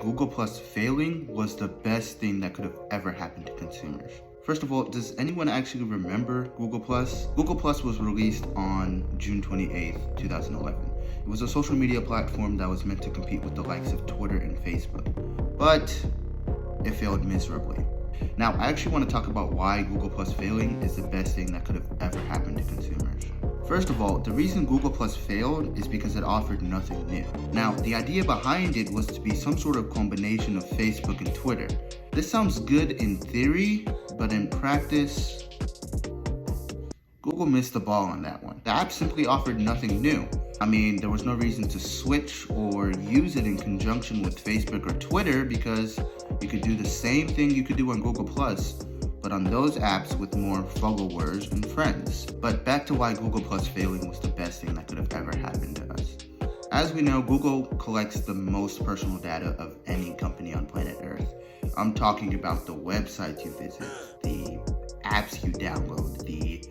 Google Plus failing was the best thing that could have ever happened to consumers. First of all, does anyone actually remember Google Plus? Google Plus was released on June 28th, 2011. It was a social media platform that was meant to compete with the likes of Twitter and Facebook, but it failed miserably. Now, I actually want to talk about why Google Plus failing is the best thing that could have ever happened to consumers. First of all, the reason Google Plus failed is because it offered nothing new. Now, the idea behind it was to be some sort of combination of Facebook and Twitter. This sounds good in theory, but in practice, Google missed the ball on that one. The app simply offered nothing new. I mean, there was no reason to switch or use it in conjunction with Facebook or Twitter because you could do the same thing you could do on Google Plus, but on those apps with more followers and friends. But back to why Google Plus failing was the best thing that could have ever happened to us. As we know, Google collects the most personal data of any company on planet Earth. I'm talking about the websites you visit, the apps you download, the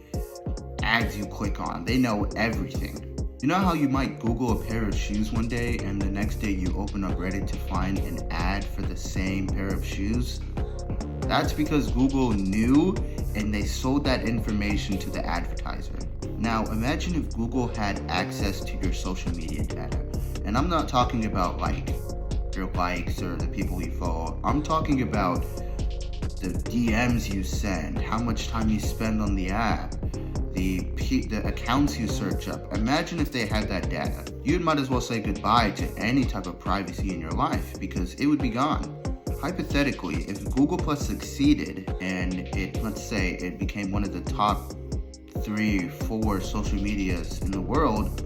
ads you click on. They know everything. You know how you might Google a pair of shoes one day and the next day you open up Reddit to find an ad for the same pair of shoes? That's because Google knew and they sold that information to the advertiser. Now imagine if Google had access to your social media data. And I'm not talking about like your likes or the people you follow. I'm talking about the DMs you send, how much time you spend on the app, the accounts you search up. Imagine if they had that data. You might as well say goodbye to any type of privacy in your life because it would be gone. Hypothetically, if Google Plus succeeded and let's say it became one of the top 3-4 social medias in the world,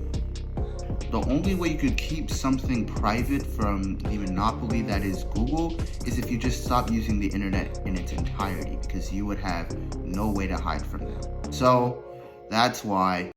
the only way you could keep something private from the monopoly that is Google is if you just stop using the internet in its entirety, because you would have no way to hide from them. So that's why